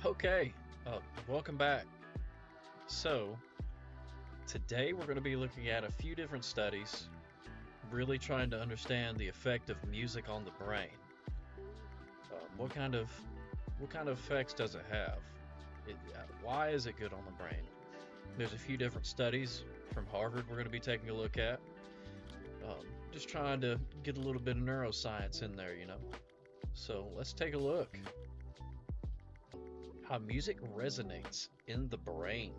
Okay, welcome back. So, today we're going to be looking at a few different studies, really trying to understand the effect of music on the brain. What kind of effects does it have? Why is it good on the brain? There's a few different studies from Harvard we're going to be taking a look at. Just trying to get a little bit of neuroscience in there. So let's take a look. How music resonates in the brain.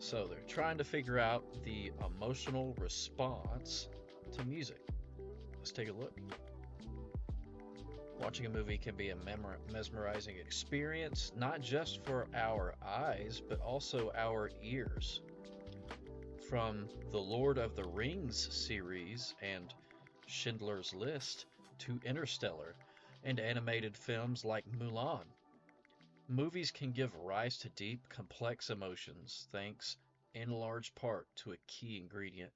So they're trying to figure out the emotional response to music. Let's take a look. Watching a movie can be a mesmerizing experience, not just for our eyes, but also our ears. From the Lord of the Rings series and Schindler's List to Interstellar and animated films like Mulan, movies can give rise to deep, complex emotions thanks in large part to a key ingredient,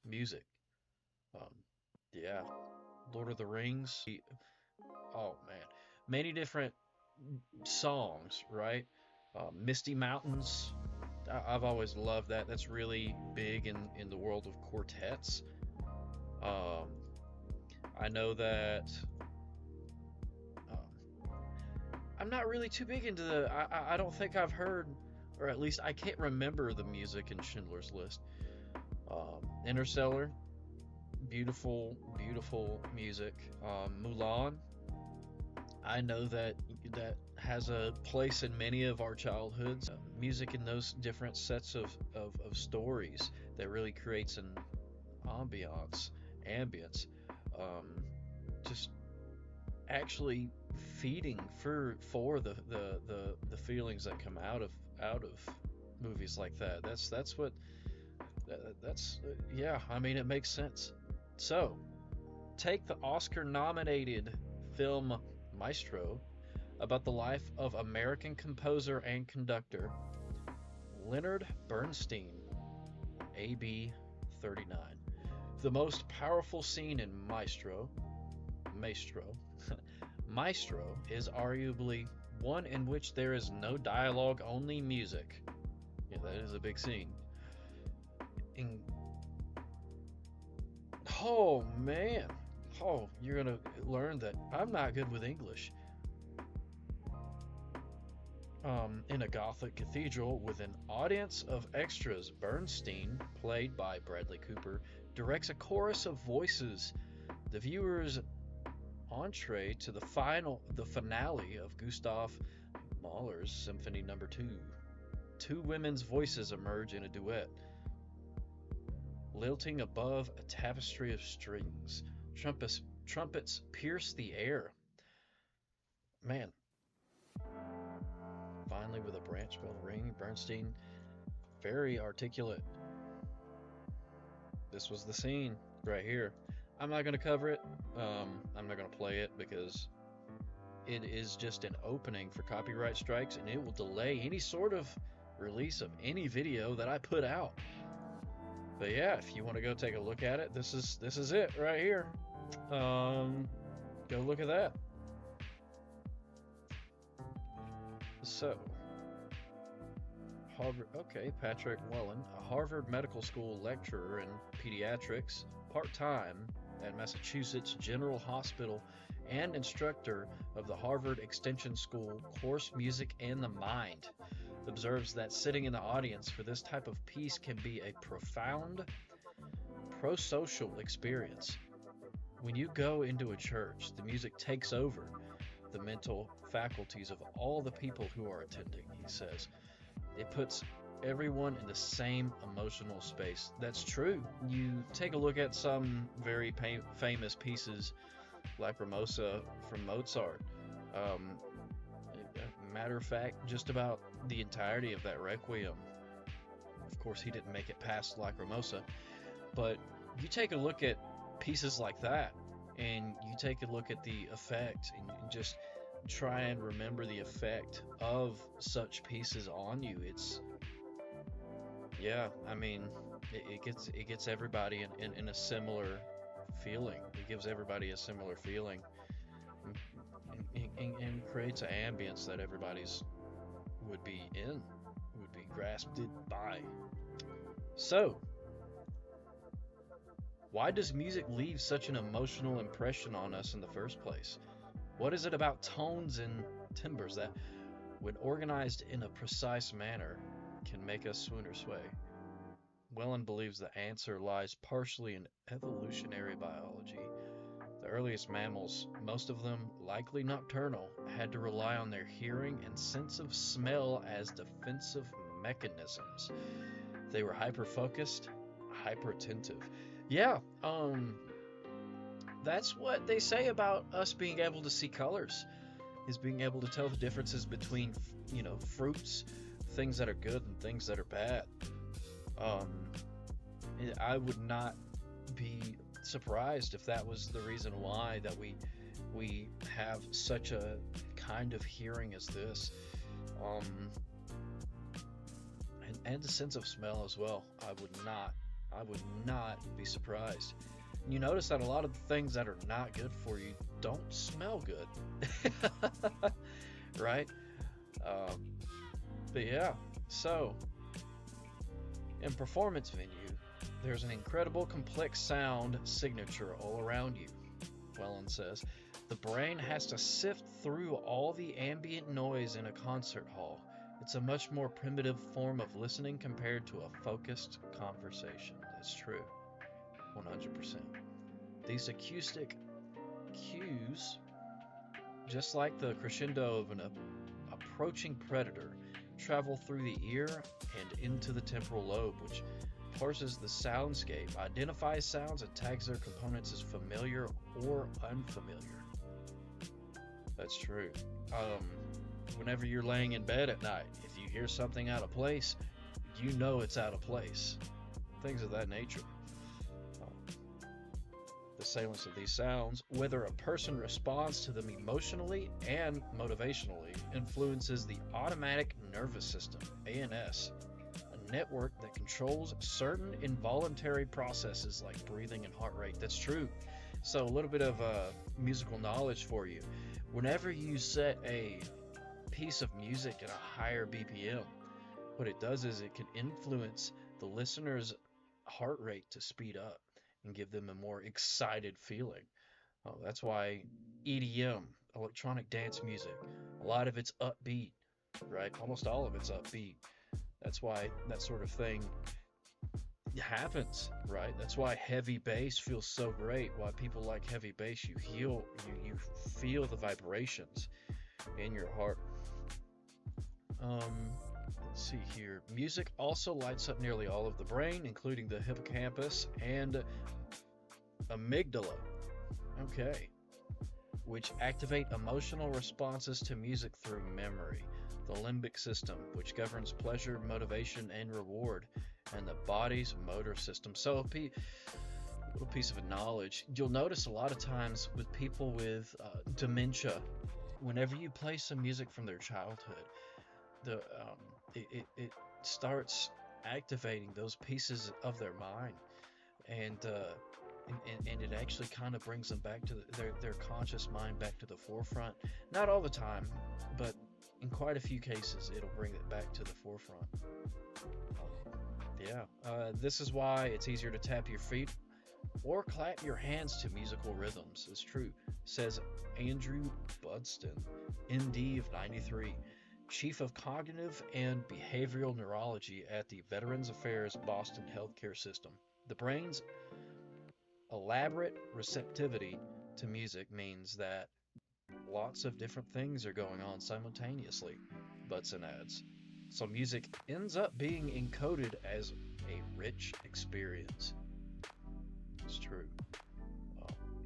music. Um, yeah, Lord of the Rings. Oh man, many different songs, right? Misty Mountains. I've always loved that. That's really big in the world of quartets. Um, I know that I'm not really too big into the. I don't think I've heard, or at least I can't remember the music in Schindler's List. Interstellar, beautiful, beautiful music. Mulan, I know that has a place in many of our childhoods. Music in those different sets of stories that really creates an ambience. Um, just actually feeding for the feelings that come out of movies like that. That's what that's yeah. I mean, it makes sense. So take the Oscar-nominated film Maestro, about the life of American composer and conductor Leonard Bernstein, AB 39. The most powerful scene in Maestro, Maestro is arguably one in which there is no dialogue, only music. Yeah, that is a big scene. In, oh man, you're gonna learn that I'm not good with English. In a Gothic cathedral with an audience of extras, Bernstein, played by Bradley Cooper, directs a chorus of voices. The viewer's entree to the finale of Gustav Mahler's Symphony No. 2. Two women's voices emerge in a duet, lilting above a tapestry of strings. Trumpets pierce the air. Man, finally with a branch bell ring, Bernstein, very articulate. This was the scene right here. I'm not going to cover it. I'm not going to play it because it is just an opening for copyright strikes and it will delay any sort of release of any video that I put out. But yeah, if you want to go take a look at it, this is it right here. Go look at that. So, Patrick Wellen, a Harvard Medical School lecturer in pediatrics, part-time at Massachusetts General Hospital, and instructor of the Harvard Extension School course Music and the Mind, observes that sitting in the audience for this type of piece can be a profound prosocial experience. When you go into a church, the music takes over the mental faculties of all the people who are attending, he says. It puts everyone in the same emotional space. That's true. You take a look at some very famous pieces, Lacrimosa from Mozart. Matter of fact, just about the entirety of that Requiem. Of course, he didn't make it past Lacrimosa, but you take a look at pieces like that, and you take a look at the effect, and just try and remember the effect of such pieces on you. It's yeah, I mean, it gets everybody in a similar feeling. It gives everybody a similar feeling, and creates an ambience that everybody's would be grasped by. So, why does music leave such an emotional impression on us in the first place? What is it about tones and timbres that, when organized in a precise manner, can make us swoon or sway? Wellen believes the answer lies partially in evolutionary biology. The earliest mammals, most of them likely nocturnal, had to rely on their hearing and sense of smell as defensive mechanisms. They were hyper-focused, hyper-attentive. Yeah, that's what they say about us being able to see colors, is being able to tell the differences between, fruits, things that are good and things that are bad. Um, I would not be surprised if that was the reason why that we have such a kind of hearing as this, um, and a sense of smell as well. I would not be surprised. You notice that a lot of the things that are not good for you don't smell good, right? Um, but yeah, so in performance venue, there's an incredible complex sound signature all around you. Wellen says, the brain has to sift through all the ambient noise in a concert hall. It's a much more primitive form of listening compared to a focused conversation. That's true, 100%. These acoustic cues, just like the crescendo of an approaching predator, travel through the ear and into the temporal lobe, which parses the soundscape, identifies sounds, and tags their components as familiar or unfamiliar. That's true. Whenever you're laying in bed at night, if you hear something out of place, you know it's out of place. Things of that nature. The salience of these sounds, whether a person responds to them emotionally and motivationally, influences the automatic nervous system, ANS, a network that controls certain involuntary processes like breathing and heart rate. That's true. So a little bit of musical knowledge for you. Whenever you set a piece of music at a higher BPM, what it does is it can influence the listener's heart rate to speed up and give them a more excited feeling. That's why EDM, electronic dance music, a lot of it's upbeat, right? Almost all of it's upbeat. That's why that sort of thing happens, right? That's why heavy bass feels so great. Why people like heavy bass, you feel the vibrations in your heart. Let's see here. Music also lights up nearly all of the brain, including the hippocampus and amygdala. Okay. Which activate emotional responses to music through memory. The limbic system, which governs pleasure, motivation, and reward, and the body's motor system. So a little piece of knowledge. You'll notice a lot of times with people with dementia, whenever you play some music from their childhood, it starts activating those pieces of their mind, and it actually kind of brings them back to their conscious mind back to the forefront. Not all the time, but in quite a few cases, it'll bring it back to the forefront. This is why it's easier to tap your feet or clap your hands to musical rhythms. It's true, says Andrew Budston, MD of 93. Chief of Cognitive and Behavioral Neurology at the Veterans Affairs Boston Healthcare System. The brain's elaborate receptivity to music means that lots of different things are going on simultaneously, Butson adds. So music ends up being encoded as a rich experience. It's true.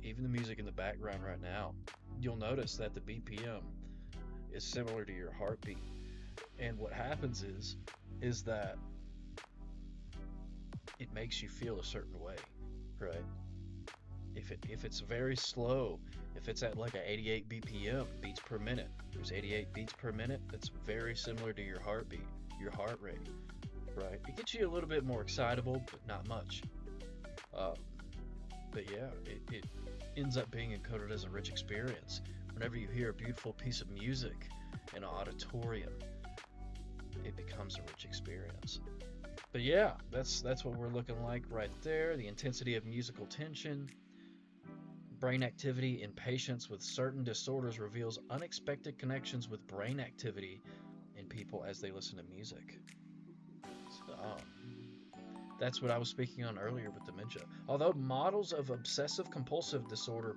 Even the music in the background right now, you'll notice that the BPM is similar to your heartbeat, and what happens is that it makes you feel a certain way, right? If it's very slow, if it's at like a 88 BPM, beats per minute, there's 88 beats per minute, that's very similar to your heartbeat, your heart rate, right? It gets you a little bit more excitable, but not much. But yeah, it ends up being encoded as a rich experience. Whenever you hear a beautiful piece of music in an auditorium, it becomes a rich experience. But yeah, that's what we're looking like right there. The intensity of musical tension, brain activity in patients with certain disorders reveals unexpected connections with brain activity in people as they listen to music. So, that's what I was speaking on earlier with dementia. Although models of obsessive compulsive disorder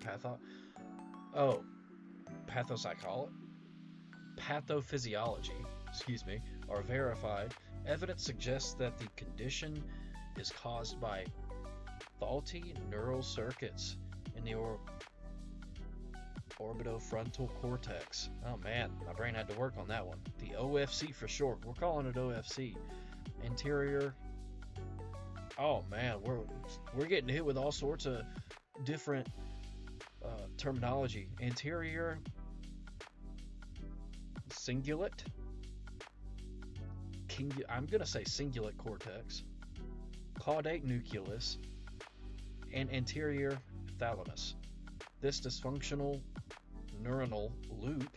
oh, pathopsychology, pathophysiology, are verified, evidence suggests that the condition is caused by faulty neural circuits in the orbitofrontal cortex. Oh man, my brain had to work on that one. The OFC for short. We're calling it OFC. Anterior. Oh man, we're getting hit with all sorts of different terminology. Anterior cingulate. I'm gonna say cingulate cortex, caudate nucleus, and anterior thalamus. This dysfunctional neuronal loop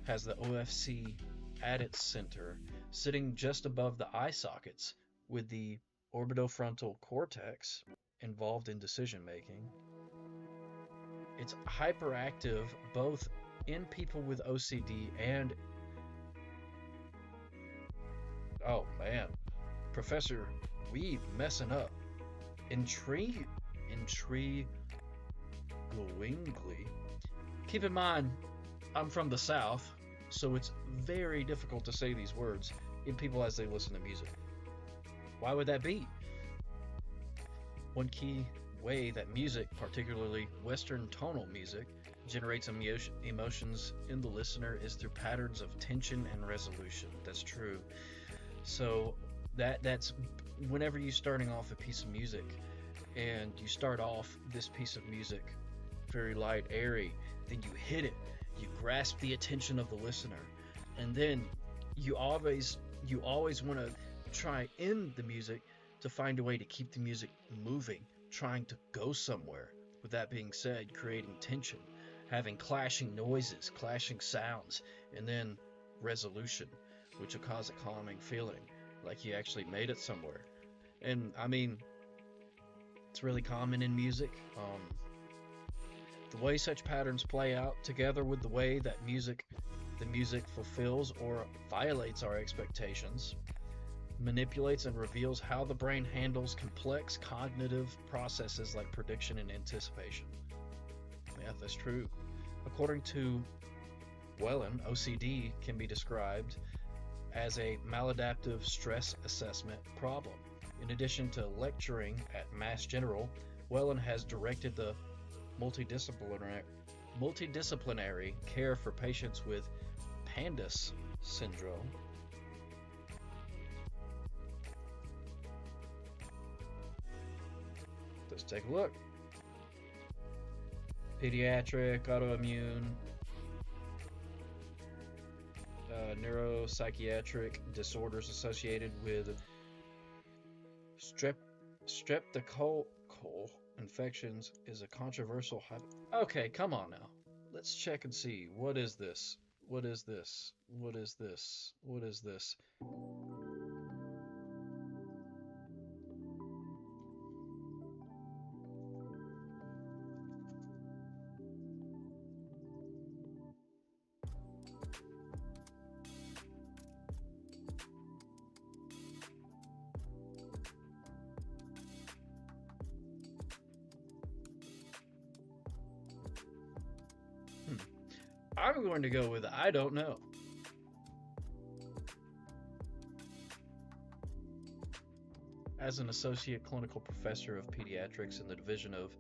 has the OFC at its center, sitting just above the eye sockets, with the orbitofrontal cortex involved in decision making. It's hyperactive both in people with OCD and oh man, Professor Weeb messing up. Intriguingly. Keep in mind, I'm from the South, so it's very difficult to say these words in people as they listen to music. Why would that be? One key way that music, particularly Western tonal music, generates emotions in the listener is through patterns of tension and resolution. That's true. So that's whenever you're starting off a piece of music and you start off this piece of music very light, airy, then you hit it, you grasp the attention of the listener, and then you always want to try in the music to find a way to keep the music moving, trying to go somewhere. With that being said, creating tension, having clashing noises, clashing sounds, and then resolution, which will cause a calming feeling, like you actually made it somewhere. And I mean, it's really common in music. The way such patterns play out, together with the way that the music fulfills or violates our expectations, manipulates and reveals how the brain handles complex cognitive processes like prediction and anticipation. Yeah, that's true. According to Whelan, OCD can be described as a maladaptive stress assessment problem. In addition to lecturing at Mass General, Whelan has directed the multidisciplinary care for patients with Pandas syndrome. Let's take a look. Pediatric, autoimmune, neuropsychiatric disorders associated with streptococcal infections is a controversial Okay, come on now. Let's check and see. What is this? What is this? What is this? What is this? I'm going to go with I don't know. As an associate clinical professor of pediatrics in the division of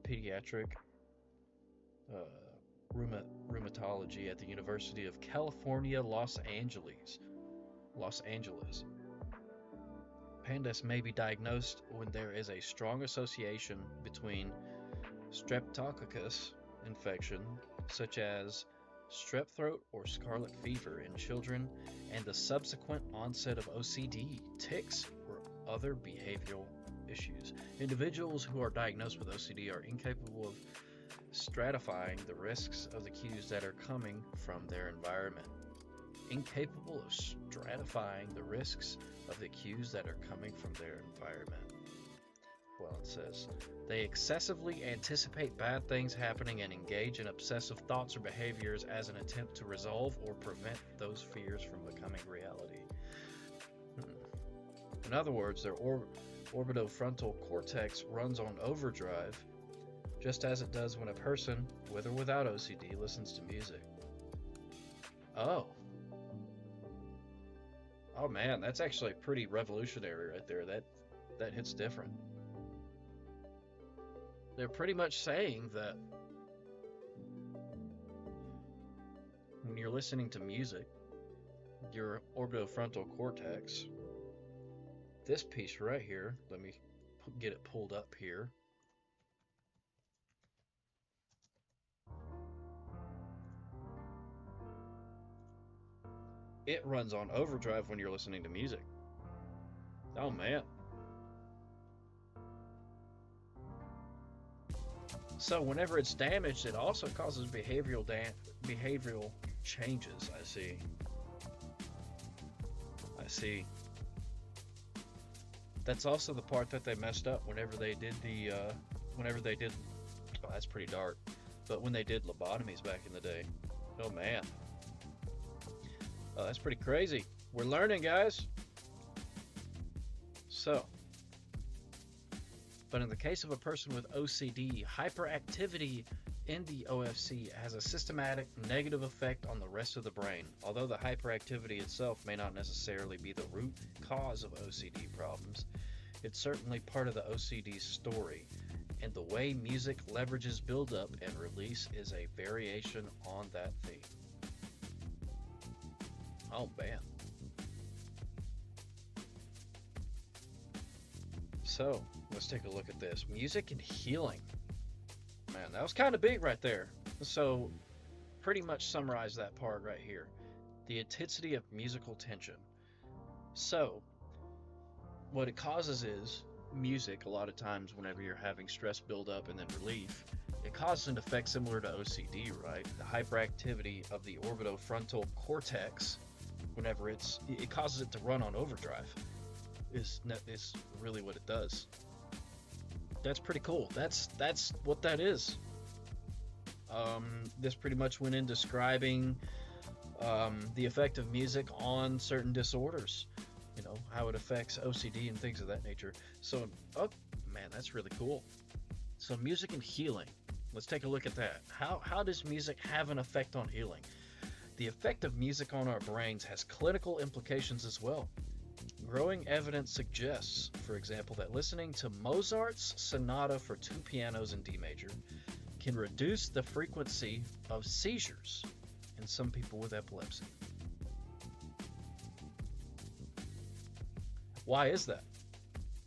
pediatric rheumatology at the University of California, Los Angeles, Pandas may be diagnosed when there is a strong association between streptococcus infection, such as strep throat or scarlet fever in children, and the subsequent onset of OCD, tics, or other behavioral issues. Individuals who are diagnosed with OCD are incapable of stratifying the risks of the cues that are coming from their environment. Incapable of stratifying the risks of the cues that are coming from their environment. Well, it says, they excessively anticipate bad things happening and engage in obsessive thoughts or behaviors as an attempt to resolve or prevent those fears from becoming reality. In other words, their orbitofrontal cortex runs on overdrive, just as it does when a person, with or without OCD, listens to music. Oh man, that's actually pretty revolutionary right there. That hits different. They're pretty much saying that when you're listening to music, your orbitofrontal cortex, this piece right here, let me get it pulled up here. It runs on overdrive when you're listening to music. Oh man. So whenever it's damaged, it also causes behavioral changes. I see. That's also the part that they messed up whenever they did oh, that's pretty dark. But when they did lobotomies back in the day. Oh man. Oh, that's pretty crazy. We're learning, guys. So, but in the case of a person with OCD, hyperactivity in the OFC has a systematic negative effect on the rest of the brain. Although the hyperactivity itself may not necessarily be the root cause of OCD problems, it's certainly part of the OCD story, and the way music leverages buildup and release is a variation on that theme. Oh man. So, let's take a look at this. Music and healing. Man, that was kind of big right there. So, pretty much summarize that part right here. The intensity of musical tension. So, what it causes is music, a lot of times whenever you're having stress buildup and then relief, it causes an effect similar to OCD, right? The hyperactivity of the orbitofrontal cortex, whenever it causes it to run on overdrive, is really what it does. That's pretty cool. That's what that is. This pretty much went in describing the effect of music on certain disorders, you know, how it affects OCD and things of that nature. So, oh man, that's really cool. So music and healing. Let's take a look at that. How does music have an effect on healing? The effect of music on our brains has clinical implications as well. Growing evidence suggests, for example, that listening to Mozart's Sonata for 2 pianos in D major can reduce the frequency of seizures in some people with epilepsy. Why is that?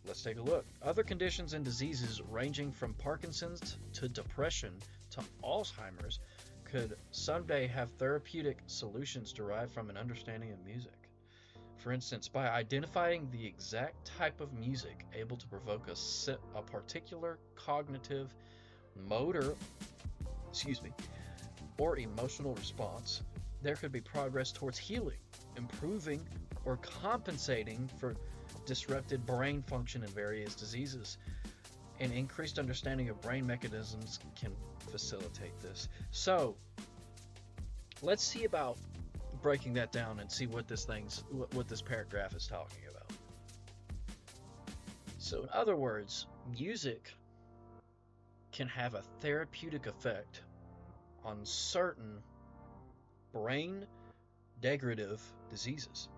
Let's take a look. Other conditions and diseases ranging from Parkinson's to depression to Alzheimer's could someday have therapeutic solutions derived from an understanding of music. For instance, by identifying the exact type of music able to provoke a particular cognitive, motor, or emotional response, there could be progress towards healing, improving, or compensating for disrupted brain function in various diseases. An increased understanding of brain mechanisms can facilitate this. So, let's see about breaking that down and see what this paragraph is talking about. So in other words, music can have a therapeutic effect on certain brain degenerative diseases.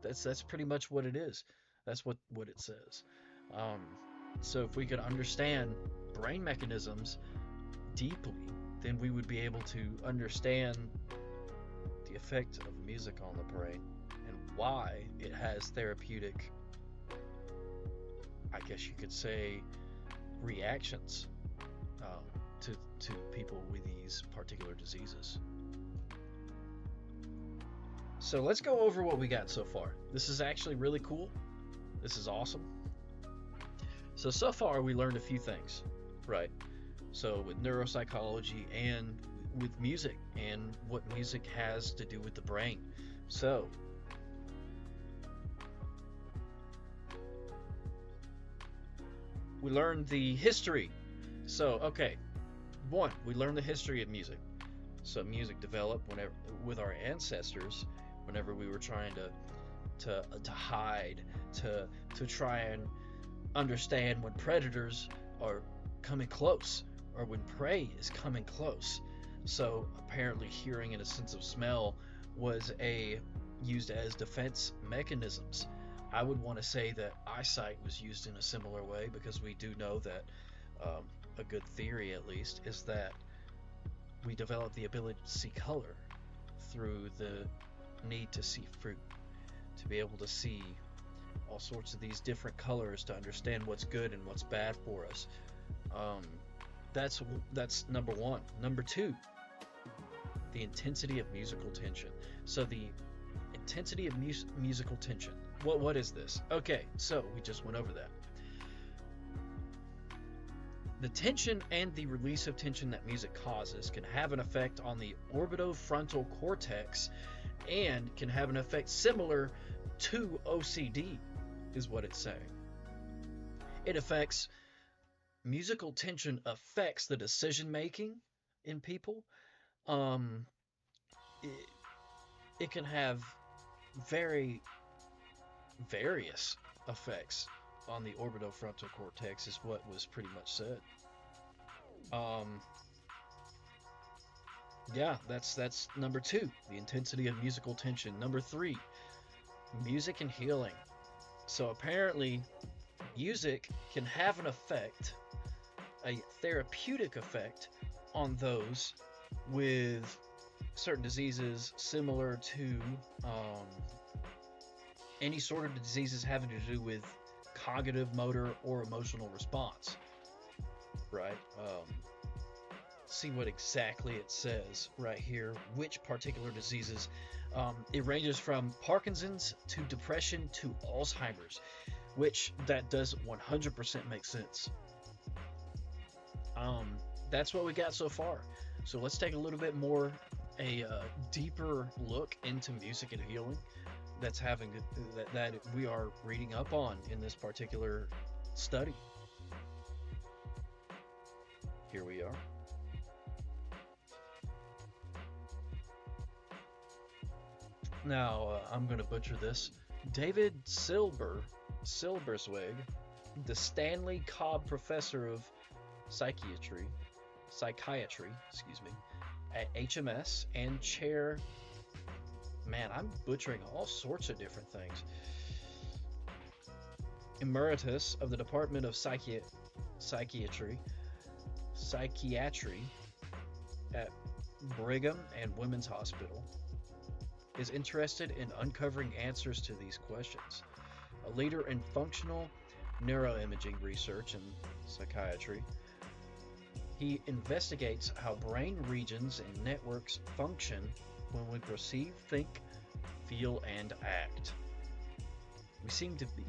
That's pretty much what it is. That's what it says. So if we could understand brain mechanisms deeply, then we would be able to understand the effect of music on the brain and why it has therapeutic, I guess you could say, reactions to people with these particular diseases. So let's go over what we got so far. This is actually really cool. This is awesome. So far we learned a few things, right? So with neuropsychology and with music and what music has to do with the brain. So we learned the history. So okay, one, we learned the history of music. So music developed whenever with our ancestors, whenever we were trying to hide, to to try and understand when predators are coming close or when prey is coming close. So apparently hearing and a sense of smell was a used as defense mechanisms. I would want to say that eyesight was used in a similar way because we do know that um, a good theory, at least, is that we develop the ability to see color through the need to see fruit, to be able to see all sorts of these different colors to understand what's good and what's bad for us. Um, that's that's number one. Number two, the intensity of musical tension. So the intensity of musical tension. What is this? Okay, so we just went over that. The tension and the release of tension that music causes can have an effect on the orbitofrontal cortex and can have an effect similar to OCD, is what it's saying. It affects musical tension affects the decision making in people. Um, it, it can have very various effects on the orbitofrontal cortex, is what was pretty much said. Um, yeah, that's number two, the intensity of musical tension. Number three, music and healing. So apparently, music can have an effect, a therapeutic effect, on those with certain diseases similar to um, any sort of diseases having to do with cognitive, motor, or emotional response. Right? See what exactly it says right here, which particular diseases. It ranges from Parkinson's to depression to Alzheimer's, which that does 100% make sense. Um, that's what we got so far. So let's take a little bit more, a deeper look into music and healing that's having that we are reading up on in this particular study. Here we are. Now, I'm going to butcher this. David Silbersweg, the Stanley Cobb Professor of Psychiatry, excuse me, at HMS and chair. Man, I'm butchering all sorts of different things. Emeritus of the Department of Psychiatry, Psychiatry at Brigham and Women's Hospital, is interested in uncovering answers to these questions. A leader in functional neuroimaging research and psychiatry, he investigates how brain regions and networks function when we perceive, think, feel, and act. We seem to be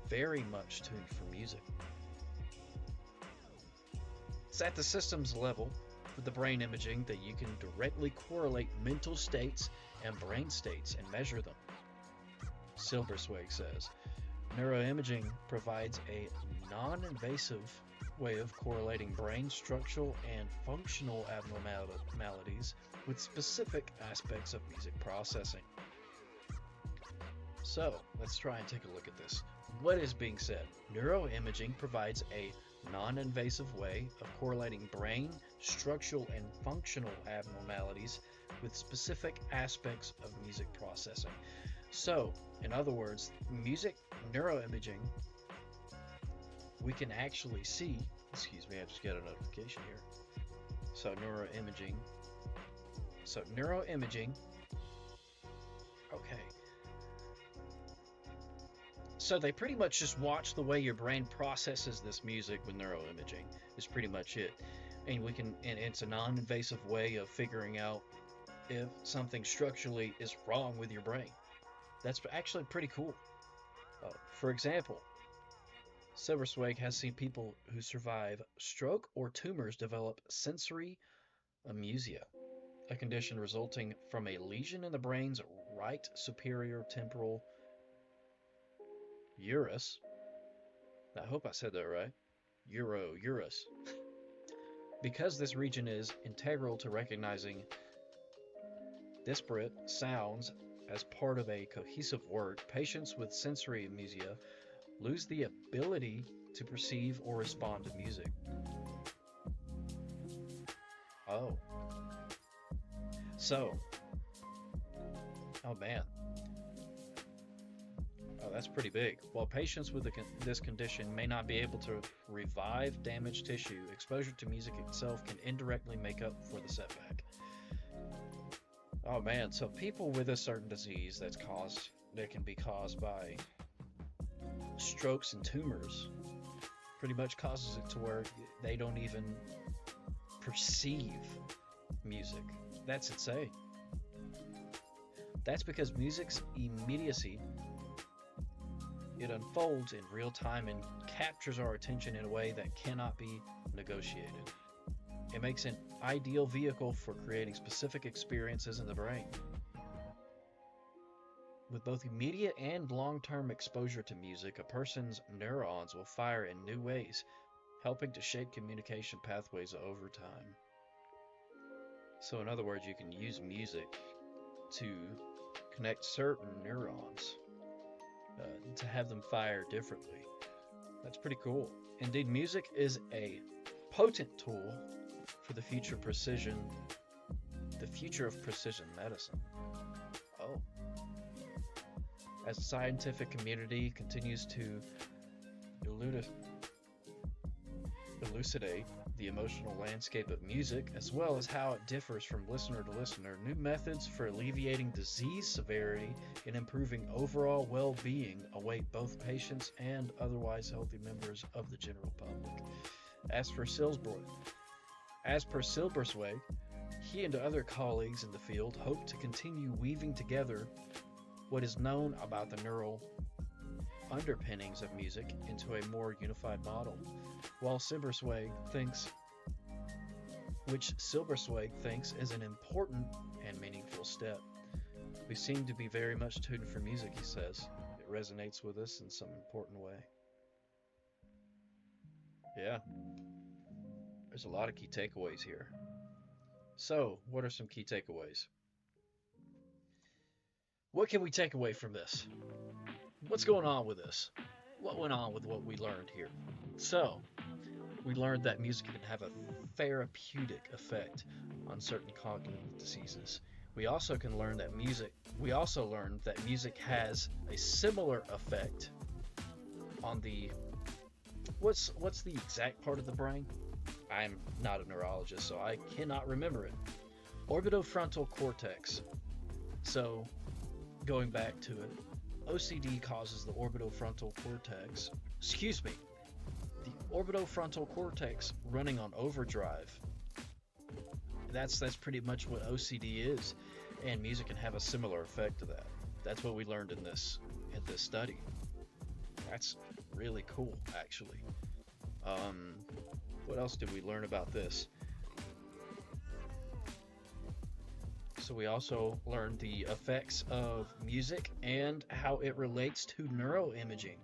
very much tuned for music. It's at the systems level with the brain imaging that you can directly correlate mental states and brain states and measure them. Silbersweg says, neuroimaging provides a non-invasive way of correlating brain structural and functional abnormalities with specific aspects of music processing. So, let's try and take a look at this. What is being said? Neuroimaging provides a non-invasive way of correlating brain structural and functional abnormalities with specific aspects of music processing. So, in other words, music neuroimaging, we can actually see, excuse me, I just got a notification here. So neuroimaging, okay. So they pretty much just watch the way your brain processes this music with neuroimaging is pretty much it. And it's a non-invasive way of figuring out if something structurally is wrong with your brain. That's actually pretty cool. For example, Silverswag has seen people who survive stroke or tumors develop sensory amusia, a condition resulting from a lesion in the brain's right superior temporal Urus. I hope I said that right. Urus. Because this region is integral to recognizing disparate sounds as part of a cohesive word, patients with sensory amusia lose the ability to perceive or respond to music. Oh. So. Oh man. Oh, that's pretty big. While patients with this condition may not be able to revive damaged tissue, exposure to music itself can indirectly make up for the setback. Oh man, so people with a certain disease that can be caused by strokes and tumors pretty much causes it to where they don't even perceive music. That's insane. That's because music's immediacy, it unfolds in real time and captures our attention in a way that cannot be negotiated. It makes an ideal vehicle for creating specific experiences in the brain. With both immediate and long-term exposure to music, a person's neurons will fire in new ways, helping to shape communication pathways over time. So in other words, you can use music to connect certain neurons to have them fire differently. That's pretty cool. Indeed, music is a potent tool for the future of precision medicine. Oh. As the scientific community continues to elucidate the emotional landscape of music, as well as how it differs from listener to listener, new methods for alleviating disease severity and improving overall well-being await both patients and otherwise healthy members of the general public. As per Silbersweg, he and other colleagues in the field hope to continue weaving together what is known about the neural underpinnings of music into a more unified model, which Silbersweg thinks is an important and meaningful step. We seem to be very much tuned for music, he says. It resonates with us in some important way. Yeah, there's a lot of key takeaways here. So, what are some key takeaways? What can we take away from this? What's going on with this? What went on with what we learned here? So, we learned that music can have a therapeutic effect on certain cognitive diseases. We also learned that music has a similar effect on the what's the exact part of the brain? I'm not a neurologist, so I cannot remember it. Orbitofrontal cortex. So, going back to it, OCD causes the orbitofrontal cortex. The orbitofrontal cortex running on overdrive. That's pretty much what OCD is, and music can have a similar effect to that. That's what we learned in this study. That's really cool, actually. What else did we learn about this? So we also learned the effects of music and how it relates to neuroimaging.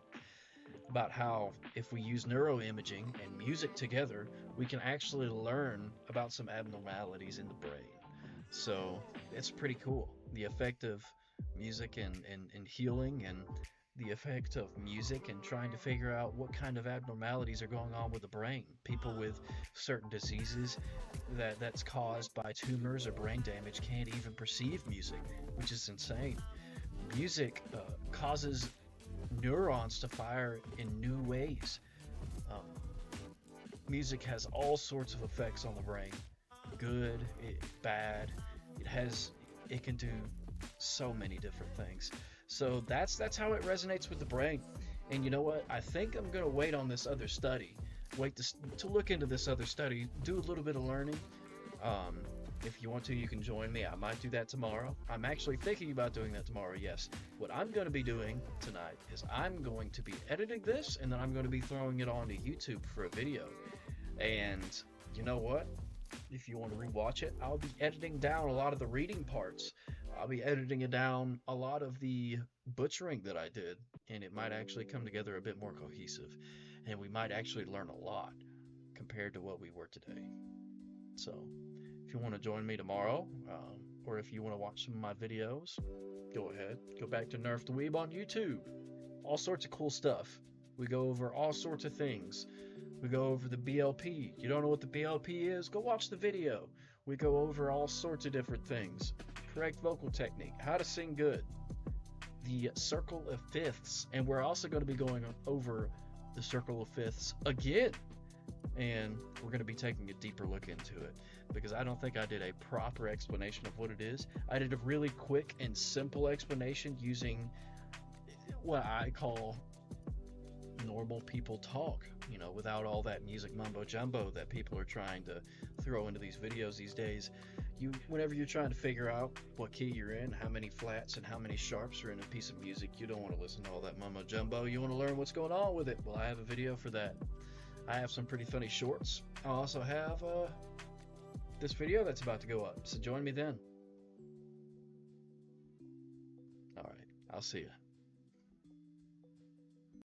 About how if we use neuroimaging and music together, we can actually learn about some abnormalities in the brain. So it's pretty cool. The effect of music and healing, and the effect of music and trying to figure out what kind of abnormalities are going on with the brain. People with certain diseases that's caused by tumors or brain damage can't even perceive music, which is insane. Music causes neurons to fire in new ways. Music has all sorts of effects on the brain. Good, bad. It can do so many different things. So that's how it resonates with the brain. And you know what? I think I'm going to wait on this other study. Wait to look into this other study, do a little bit of learning. If you want to, you can join me. I might do that tomorrow. I'm actually thinking about doing that tomorrow, yes. What I'm going to be doing tonight is I'm going to be editing this, and then I'm going to be throwing it onto YouTube for a video. And you know what? If you want to rewatch it, I'll be editing down a lot of the reading parts. I'll be editing it down a lot of the butchering that I did, and it might actually come together a bit more cohesive. And we might actually learn a lot compared to what we were today. So, if you want to join me tomorrow, or if you want to watch some of my videos, go ahead. Go back to Nerf the Weeb on YouTube. All sorts of cool stuff. We go over all sorts of things. We go over the BLP. You don't know what the BLP is? Go watch the video. We go over all sorts of different things. Correct vocal technique, how to sing good, the circle of fifths, and we're also going to be going over the circle of fifths again. And we're going to be taking a deeper look into it because I don't think I did a proper explanation of what it is. I did a really quick and simple explanation using what I call normal people talk, you know, without all that music mumbo jumbo that people are trying to throw into these videos these days. Whenever you're trying to figure out what key you're in, how many flats and how many sharps are in a piece of music, you don't want to listen to all that mumbo jumbo. You want to learn what's going on with it. Well, I have a video for that. I have some pretty funny shorts. I also have this video that's about to go up, so join me then. All right, I'll see you.